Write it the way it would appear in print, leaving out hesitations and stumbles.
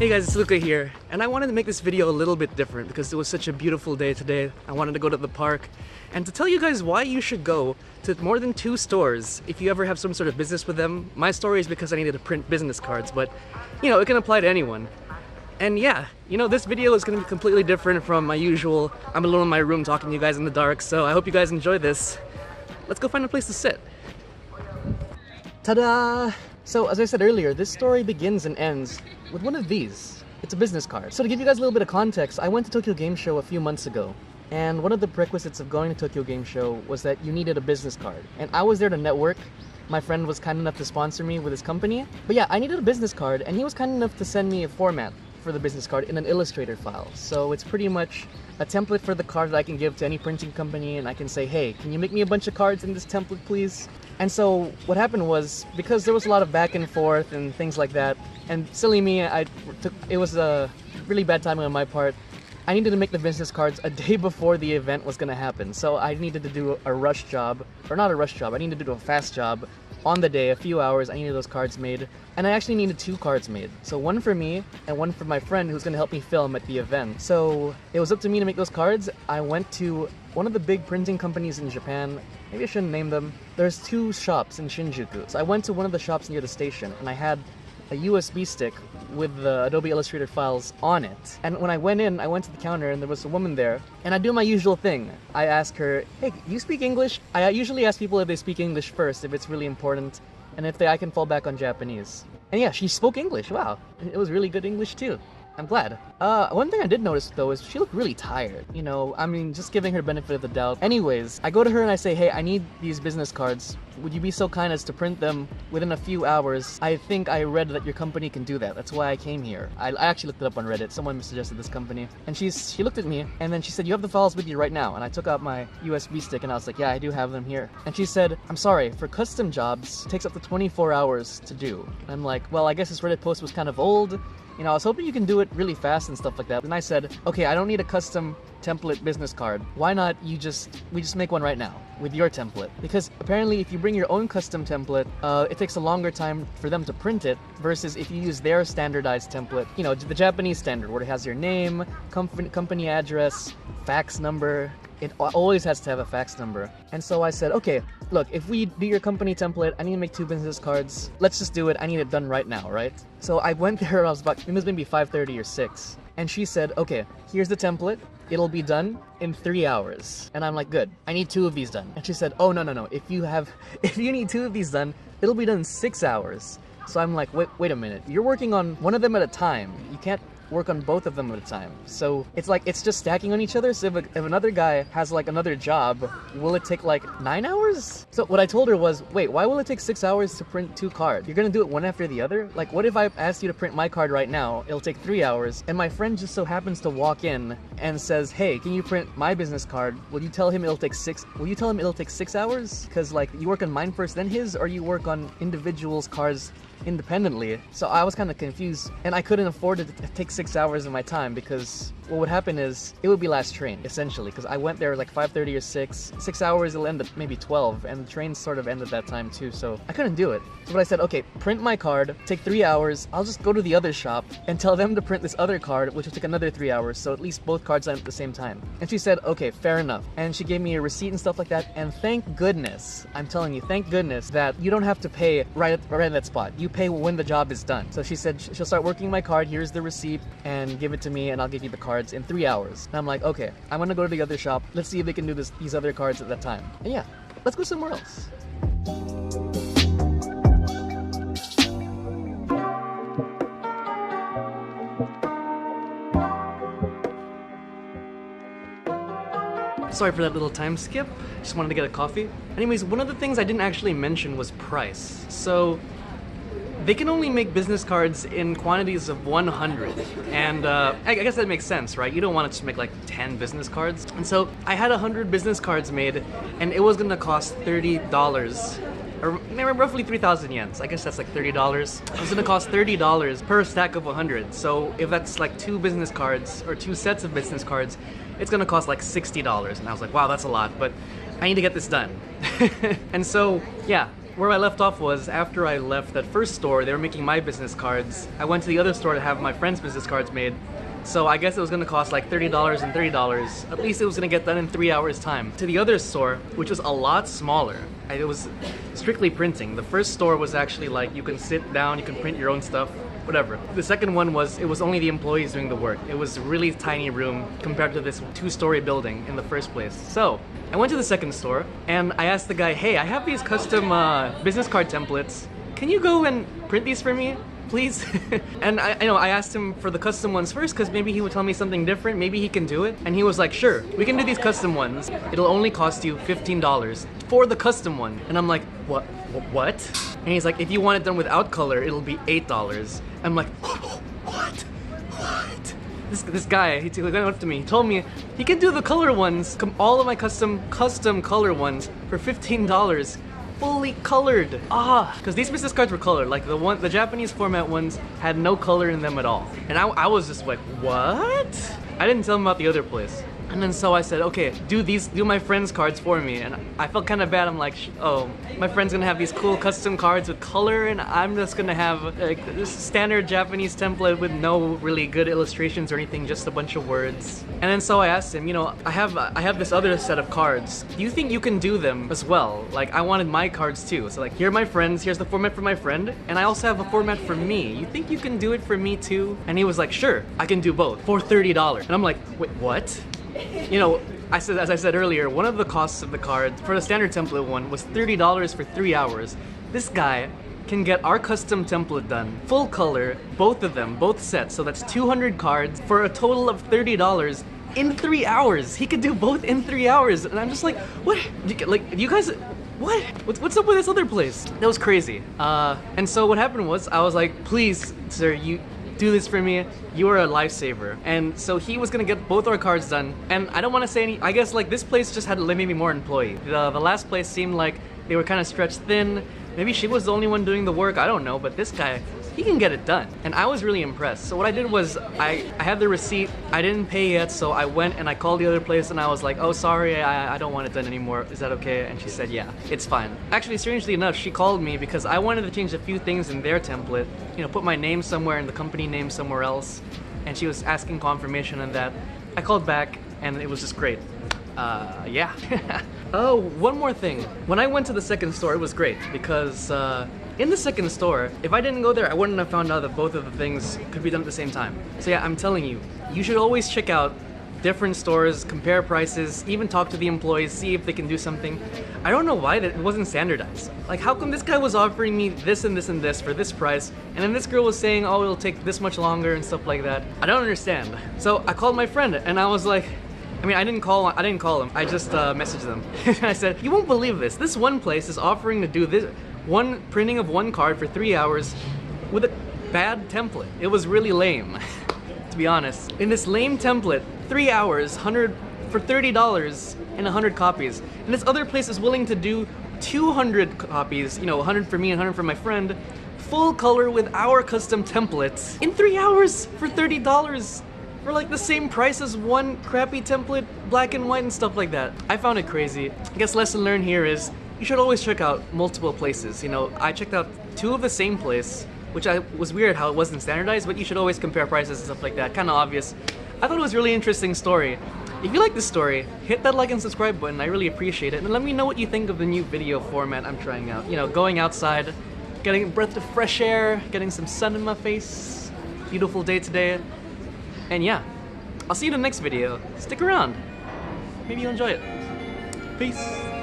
Hey guys, it's Luca here, and I wanted to make this video a little bit different because it was such a beautiful day today. I wanted to go to the park and to tell you guys why you should go to more than 2 stores if you ever have some sort of business with them. My story is because I needed to print business cards, but you know, it can apply to anyone. And yeah, you know, this video is going to be completely different from my usual I'm alone in my room talking to you guys in the dark, so I hope you guys enjoy this. Let's go find a place to sit. Ta-da! So, as I said earlier, this story begins and ends with one of these. It's a business card. So to give you guys a little bit of context, I went to Tokyo Game Show a few months ago, and one of the prerequisites of going to Tokyo Game Show was that you needed a business card. And I was there to network. My friend was kind enough to sponsor me with his company. But yeah, I needed a business card, and he was kind enough to send me a format for the business card in an Illustrator file. So it's pretty much a template for the card that I can give to any printing company, and I can say, hey, can you make me a bunch of cards in this template, please? And so what happened was, because there was a lot of back and forth and things like that, and silly me, it was a really bad timing on my part. I needed to make the business cards a day before the event was going to happen. So I needed to do a rush job, or not a rush job, I needed to do a fast job on the day, a few hours. I needed those cards made, and I actually needed 2 cards made. So one for me and one for my friend who's going to help me film at the event. So it was up to me to make those cards. I went to one of the big printing companies in Japan. Maybe I shouldn't name them. There's 2 shops in Shinjuku. So I went to one of the shops near the station, and I had a USB stick with the Adobe Illustrator files on it. And when I went in, I went to the counter and there was a woman there, and I do my usual thing. I ask her, hey, you speak English? I usually ask people if they speak English first, if it's really important, and if I can fall back on Japanese. And yeah, she spoke English, wow. It was really good English too. I'm glad. One thing I did notice though is she looked really tired. You know, I mean, just giving her benefit of the doubt. Anyways, I go to her and I say, hey, I need these business cards. Would you be so kind as to print them within a few hours? I think I read that your company can do that. That's why I came here. I actually looked it up on Reddit. Someone suggested this company. And she looked at me and then she said, you have the files with you right now. And I took out my USB stick and I was like, yeah, I do have them here. And she said, I'm sorry, for custom jobs, it takes up to 24 hours to do. And I'm like, well, I guess this Reddit post was kind of old. You know, I was hoping you can do it really fast and stuff like that. And I said, okay, I don't need a custom template business card. Why not we just make one right now with your template? Because apparently if you bring your own custom template, it takes a longer time for them to print it versus if you use their standardized template, you know, the Japanese standard where it has your name, company address, fax number. It always has to have a fax number. And so I said, okay, look, if we do your company template, I need to make 2 business cards. Let's just do it. I need it done right now, right? So I went there, it was maybe 5:30 or 6. And she said, okay, here's the template. It'll be done in 3 hours. And I'm like, good. I need 2 of these done. And she said, oh, no. If you need 2 of these done, it'll be done in 6 hours. So I'm like, wait a minute. You're working on one of them at a time. You can't work on both of them at a time. So it's like, it's just stacking on each other. So if another guy has like another job, will it take like 9 hours? So what I told her was, wait, why will it take 6 hours to print 2 cards? You're gonna do it one after the other? Like, what if I asked you to print my card right now? It'll take 3 hours. And my friend just so happens to walk in and says, hey, can you print my business card? Will you tell him it'll take 6 hours? Because like, you work on mine first, then his, or you work on individuals' cards independently. So I was kind of confused, and I couldn't afford to take 6 hours of my time because what would happen is it would be last train essentially, because I went there like 5:30 or 6 hours, it'll end at maybe 12, and the train sort of ended that time too, so I couldn't do it. So what I said, okay, print my card, take 3 hours, I'll just go to the other shop and tell them to print this other card, which will take another 3 hours, so at least both cards end at the same time. And she said, okay, fair enough. And she gave me a receipt and stuff like that, and thank goodness, I'm telling you, thank goodness that you don't have to pay right at that spot. You pay when the job is done. So she said she'll start working my card, here's the receipt, and give it to me, and I'll give you the cards in 3 hours. And I'm like, okay, I'm gonna go to the other shop. Let's see if they can do these other cards at that time. And yeah, let's go somewhere else. Sorry for that little time skip. Just wanted to get a coffee. Anyways, one of the things I didn't actually mention was price. So they can only make business cards in quantities of 100, and I guess that makes sense, right? You don't want to just make like 10 business cards. And so I had 100 business cards made, and it was gonna cost $30, or maybe roughly 3,000 yens. I guess that's like $30. It was gonna cost $30 per stack of 100. So if that's like 2 business cards, or 2 sets of business cards, it's gonna cost like $60. And I was like, wow, that's a lot, but I need to get this done. And so, yeah, where I left off was after I left that first store, they were making my business cards. I went to the other store to have my friend's business cards made. So I guess it was gonna cost like $30 and $30. At least it was gonna get done in 3 hours time. To the other store, which was a lot smaller. It was strictly printing. The first store was actually like you can sit down, you can print your own stuff, whatever. The second one was, it was only the employees doing the work. It was a really tiny room compared to this 2-story building in the first place. So I went to the second store and I asked the guy, hey, I have these custom business card templates. Can you go and print these for me, please? And I asked him for the custom ones first because maybe he would tell me something different. Maybe he can do it. And he was like, sure, we can do these custom ones. It'll only cost you $15 for the custom one. And I'm like, what? And he's like, if you want it done without color, it'll be $8. I'm like, what? This guy, he went up to me, he told me he can do the color ones, all of my custom color ones for $15. Fully colored. Because these business cards were colored. Like the Japanese format ones had no color in them at all. And I was just like, what? I didn't tell him about the other place. And then so I said, okay, do my friend's cards for me. And I felt kind of bad. I'm like, oh, my friend's gonna have these cool custom cards with color and I'm just gonna have like this standard Japanese template with no really good illustrations or anything, just a bunch of words. And then so I asked him, you know, I have this other set of cards. Do you think you can do them as well? Like I wanted my cards too. So like, here are my friends, here's the format for my friend, and I also have a format for me. You think you can do it for me too? And he was like, sure, I can do both for $30. And I'm like, wait, what? You know, as I said earlier, one of the costs of the card for the standard template one was $30 for 3 hours. This guy can get our custom template done, full color, both of them, both sets. So that's 200 cards for a total of $30 in 3 hours. He could do both in 3 hours. And I'm just like, what? Like, you guys, what? What's up with this other place? That was crazy. And so what happened was, I was like, please, sir, you do this for me, you are a lifesaver. And so he was gonna get both our cards done, and I don't want to say any, I guess like this place just had maybe more employee. The last place seemed like they were kind of stretched thin. Maybe she was the only one doing the work, I don't know, but this guy, he can get it done. And I was really impressed. So what I did was, I had the receipt, I didn't pay yet, so I went and I called the other place and I was like, oh sorry, I don't want it done anymore, is that okay? And she said, yeah, it's fine. Actually, strangely enough, she called me because I wanted to change a few things in their template, you know, put my name somewhere and the company name somewhere else, and she was asking confirmation on that. I called back and it was just great. Yeah. Oh, one more thing. When I went to the second store, it was great because in the second store, if I didn't go there, I wouldn't have found out that both of the things could be done at the same time. So yeah, I'm telling you, you should always check out different stores, compare prices, even talk to the employees, see if they can do something. I don't know why that it wasn't standardized. Like, how come this guy was offering me this and this and this for this price, and then this girl was saying, oh, it'll take this much longer and stuff like that? I don't understand. So I called my friend and I was like, I didn't call him, I just messaged them. I said, you won't believe this. This one place is offering to do this one printing of one card for 3 hours with a bad template. It was really lame, to be honest. In this lame template, 3 hours, for $30 and 100 copies. And this other place is willing to do 200 copies, you know, 100 for me and 100 for my friend, full color with our custom templates in 3 hours for $30. For like the same price as one crappy template, black and white and stuff like that. I found it crazy. I guess lesson learned here is you should always check out multiple places. You know, I checked out 2 of the same place, which was weird how it wasn't standardized, but you should always compare prices and stuff like that. Kind of obvious. I thought it was a really interesting story. If you like this story, hit that like and subscribe button. I really appreciate it. And let me know what you think of the new video format I'm trying out. You know, going outside, getting a breath of fresh air, getting some sun in my face. Beautiful day today. And yeah, I'll see you in the next video. Stick around. Maybe you'll enjoy it. Peace.